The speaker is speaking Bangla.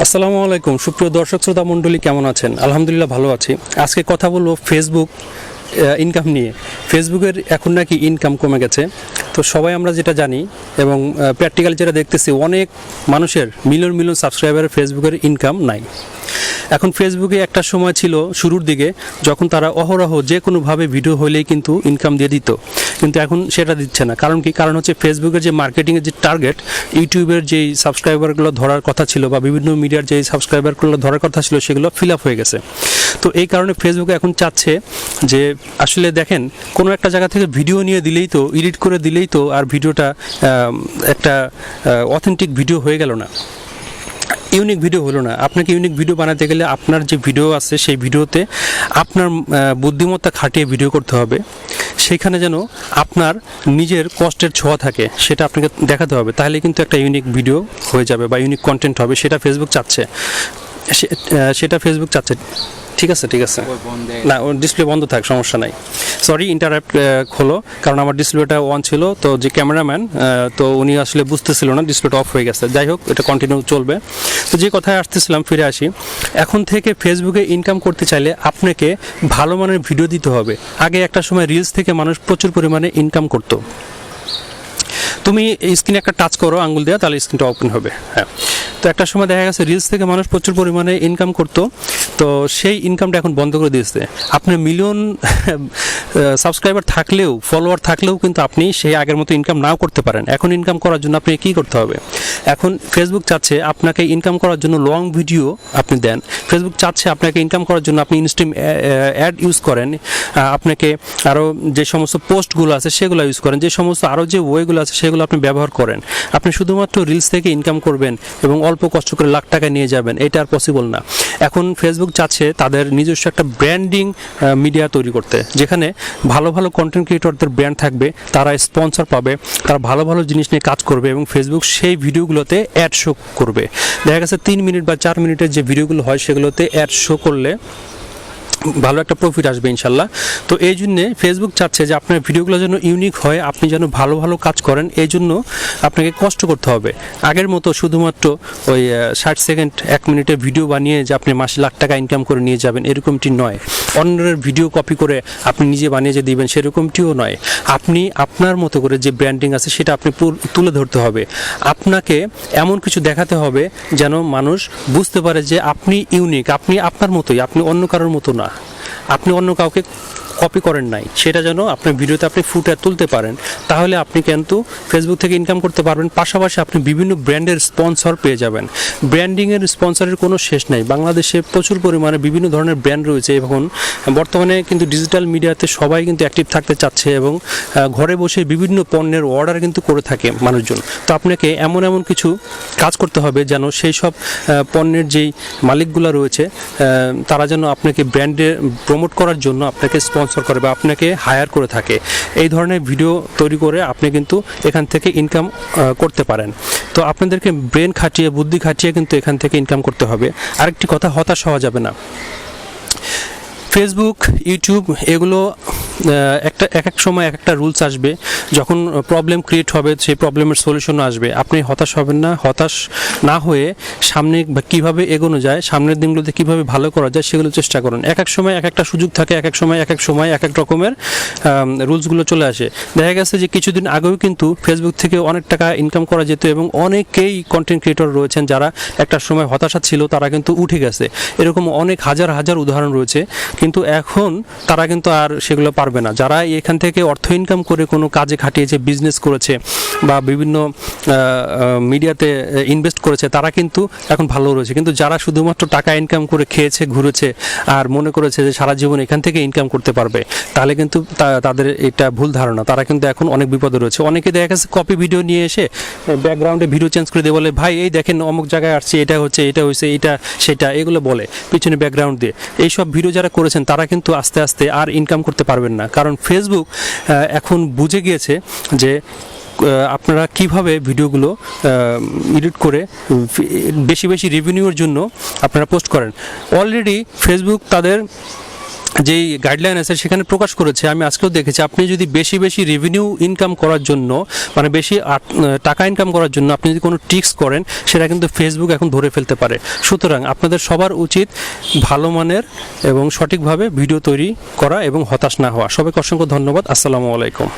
আসসালামু আলাইকুম সুপ্রিয় দর্শক শ্রোতা মণ্ডলী, কেমন আছেন? আলহামদুলিল্লাহ ভালো আছি। আজকে কথা বলবো ফেসবুক ইনকাম নিয়ে। ফেসবুকের এখন নাকি ইনকাম কমে গেছে। তো সবাই আমরা যেটা জানি এবং প্র্যাকটিক্যালি যেটা দেখতেছি, অনেক মানুষের মিলিয়ন মিলিয়ন সাবস্ক্রাইবারের ফেসবুকের ইনকাম নাই। এখন ফেসবুকে একটা সময় ছিল শুরুর দিকে, যখন তারা অহরহ যে কোনোভাবে ভিডিও হলেই কিন্তু ইনকাম দিয়ে দিত, কিন্তু এখন সেটা দিচ্ছে না। কারণ কি? কারণ হচ্ছে ফেসবুকের যে মার্কেটিংয়ের যে টার্গেট, ইউটিউবের যেই সাবস্ক্রাইবারগুলো ধরার কথা ছিল বা বিভিন্ন মিডিয়ার যেই সাবস্ক্রাইবারগুলো ধরার কথা ছিল, সেগুলো ফিল আপ হয়ে গেছে। তো এই কারণে ফেসবুক এখন চাচ্ছে যে আসলে দেখেন, কোনো একটা জায়গা থেকে ভিডিও নিয়ে দিলেই তো, এডিট করে দিলেই তো আর ভিডিওটা একটা অথেন্টিক ভিডিও হয়ে গেল না, ইউনিক ভিডিও হলো না। আপনাকে ইউনিক ভিডিও বানাতে গেলে আপনার যে ভিডিও আছে সেই ভিডিওতে আপনার বুদ্ধিমত্তা খাটিয়ে ভিডিও করতে হবে। সেখানে যেন আপনার নিজের কষ্টের ছোঁয়া থাকে, সেটা আপনাকে দেখাতে হবে। তাহলে কিন্তু একটা ইউনিক ভিডিও হয়ে যাবে বা ইউনিক কন্টেন্ট হবে। সেটা ফেসবুক চাচ্ছে, সেটা ফেসবুক চাচ্ছে। ঠিক আছে না, ওর ডিসপ্লে বন্ধ থাক, সমস্যা নাই। সরি, ইন্টারাপ্ট হলো, কারণ আমার ডিসপ্লেটা অন ছিল। তো যে ক্যামেরাম্যান, তো উনি আসলে বুঝতেছিল না, ডিসপ্লেটা অফ হয়ে গেছে। যাই হোক, এটা কন্টিনিউ চলবে। তো যে কথায় আসতেছিলাম, ফিরে আসি। এখন থেকে ফেসবুকে ইনকাম করতে চাইলে আপনাকে ভালো মানের ভিডিও দিতে হবে। আগে একটা সময় রিলস থেকে মানুষ প্রচুর পরিমাণে ইনকাম করতো। তুমি স্ক্রিনে একটা টাচ করো আঙ্গুল দেওয়া, তাহলে স্ক্রিনটা ওপেন হবে। হ্যাঁ, তো একটা সময় দেখা গেছে রিলস থেকে মানুষ প্রচুর পরিমাণে ইনকাম করতো। তো সেই ইনকামটা এখন বন্ধ করে দিয়েছে। আপনার মিলিয়ন সাবস্ক্রাইবার থাকলেও, ফলোয়ার থাকলেও কিন্তু আপনি সেই আগের মতো ইনকাম নাও করতে পারেন। এখন ইনকাম করার জন্য আপনি কী করতে হবে? এখন ফেসবুক চাচ্ছে আপনাকে ইনকাম করার জন্য লং ভিডিও আপনি দেন। ফেসবুক চাচ্ছে আপনাকে ইনকাম করার জন্য আপনি ইনস্ট্রিম অ্যাড ইউজ করেন, আপনাকে আরও যে সমস্ত পোস্টগুলো আছে সেগুলো ইউজ করেন, যে সমস্ত আরও যে ওয়েগুলো আছে সেগুলো আপনি ব্যবহার করেন। আপনি শুধুমাত্র রিলস থেকে ইনকাম করবেন এবং অল্প কষ্ট করে লাখ টাকা নিয়ে যাবেন, এটা আর পসিবল না। এখন ফেসবুক চাচ্ছে তাদের নিজস্ব একটা ব্র্যান্ডিং মিডিয়া তৈরি করতে, যেখানে ভালো ভালো কন্টেন্ট ক্রিয়েটরদের ব্র্যান্ড থাকবে, তারা স্পন্সর পাবে, তারা ভালো ভালো জিনিস নিয়ে কাজ করবে এবং ফেসবুক সেই ভিডিওগুলোতে অ্যাড শো করবে। দেখা গেছে 3 মিনিট বা 4 মিনিটের যে ভিডিওগুলো হয়, সেগুলোতে অ্যাড শো করলে ভালো একটা প্রফিট আসবে ইনশাল্লাহ। তো এই জন্যে ফেসবুক চাচ্ছে যে আপনার ভিডিওগুলো যেন ইউনিক হয়, আপনি যেন ভালো ভালো কাজ করেন। এই জন্য আপনাকে কষ্ট করতে হবে। আগের মতো শুধুমাত্র ওই 60 সেকেন্ড 1 মিনিটের ভিডিও বানিয়ে যে আপনি মাসে লাখ টাকা ইনকাম করে নিয়ে যাবেন, এরকমটি নয়। অন্যের ভিডিও কপি করে আপনি নিজে বানিয়ে যে দিবেন, সেরকমটিও নয়। আপনি আপনার মতো করে যে ব্র্যান্ডিং আছে সেটা আপনি তুলে ধরতে হবে। আপনাকে এমন কিছু দেখাতে হবে যেন মানুষ বুঝতে পারে যে আপনি ইউনিক, আপনি আপনার মতোই, আপনি অন্য কারোর মতো না, আপনি অন্য কাউকে কপি করেন নাই। সেটা যেন আপনার ভিডিওতে আপনি ফুটে তুলতে পারেন। তাহলে আপনি কিন্তু ফেসবুক থেকে ইনকাম করতে পারবেন। পাশাপাশি আপনি বিভিন্ন ব্র্যান্ডের স্পন্সর পেয়ে যাবেন। ব্র্যান্ডিংয়ের স্পন্সরের কোনো শেষ নাই। বাংলাদেশে প্রচুর পরিমাণে বিভিন্ন ধরনের ব্র্যান্ড রয়েছে। এখন বর্তমানে কিন্তু ডিজিটাল মিডিয়াতে সবাই কিন্তু অ্যাক্টিভ থাকতে চাচ্ছে এবং ঘরে বসে বিভিন্ন পণ্যের অর্ডার কিন্তু করে থাকে মানুষজন। তো আপনাকে এমন এমন কিছু কাজ করতে হবে যেন সেই সব পণ্যের যেই মালিকগুলো রয়েছে, তারা যেন আপনাকে ব্র্যান্ডে প্রমোট করার জন্য আপনাকে স্পন্সর করে বা আপনাকে হায়ার করে থাকে। এই ধরনের ভিডিও তৈরি করে আপনি কিন্তু এখান থেকে ইনকাম করতে পারেন। তো আপনাদেরকে ব্রেন খাটিয়ে, বুদ্ধি খাটিয়ে কিন্তু এখান থেকে ইনকাম করতে হবে। আরেকটি কথা, হতাশ হওয়া যাবে না। ফেসবুক, ইউটিউব এগুলো এক এক সময় এক একটা রুলস আসবে। যখন প্রবলেম ক্রিয়েট হবে, সেই প্রবলেমের সলিউশনও আসবে। আপনি হতাশ হবেন না। হতাশ না হয়ে সামনে কীভাবে এগোনো যায়, সামনের দিনগুলোতে কীভাবে ভালো করা যায়, সেগুলো চেষ্টা করুন। এক এক সময় এক একটা সুযোগ থাকে, এক এক সময় এক এক রকমের রুলসগুলো চলে আসে। দেখা গেছে যে কিছুদিন আগেও কিন্তু ফেসবুক থেকে অনেক টাকা ইনকাম করা যেত এবং অনেকেই কন্টেন্ট ক্রিয়েটর রয়েছেন যারা একটা সময় হতাশা ছিল, তারা কিন্তু উঠে গেছে। এরকম অনেক হাজার হাজার উদাহরণ রয়েছে। কিন্তু এখন তারা কিন্তু আর সেগুলো পারবে না। যারা এখান থেকে অর্থ ইনকাম করে কোনো কাজে খাটিয়েছে, বিজনেস করেছে বা বিভিন্ন মিডিয়াতে ইনভেস্ট করেছে, তারা কিন্তু এখন ভালো রয়েছে। কিন্তু যারা শুধুমাত্র টাকা ইনকাম করে খেয়েছে, ঘুরেছে আর মনে করেছে যে সারা জীবন এখান থেকে ইনকাম করতে পারবে, তাহলে কিন্তু তাদের এটা ভুল ধারণা। তারা কিন্তু এখন অনেক বিপদে রয়েছে। অনেকে দেখা গেছে কপি ভিডিও নিয়ে এসে ব্যাকগ্রাউন্ডে ভিডিও চেঞ্জ করে দিয়ে বলে, ভাই এই দেখেন অমুক জায়গায় আসছে, এটা হচ্ছে, এটা হয়েছে, এটা সেটা, এগুলো বলে পিছনে ব্যাকগ্রাউন্ড দিয়ে। এইসব ভিডিও যারা করেছেন তারা কিন্তু আস্তে আস্তে আর ইনকাম করতে পারবেন না। কারণ ফেসবুক এখন বুঝে গিয়েছে যে আপনারা কিভাবে ভিডিওগুলো এডিট করে বেশি বেশি রেভিনিউর জন্য আপনারা পোস্ট করেন। অলরেডি ফেসবুক তাদের যেই গাইডলাইন আছে সেখানে প্রকাশ করেছে, আমি আজকেও দেখেছি, আপনি যদি বেশি বেশি রেভিনিউ ইনকাম করার জন্য মানে বেশি টাকা ইনকাম করার জন্য আপনি যদি কোনো ট্রিক্স করেন সেটা কিন্তু ফেসবুক এখন ধরে ফেলতে পারে। সুতরাং আপনাদের সবার উচিত ভালো মানের এবং সঠিকভাবে ভিডিও তৈরি করা এবং হতাশ না হওয়া। সবাইকে অসংখ্য ধন্যবাদ। আসসালামু আলাইকুম।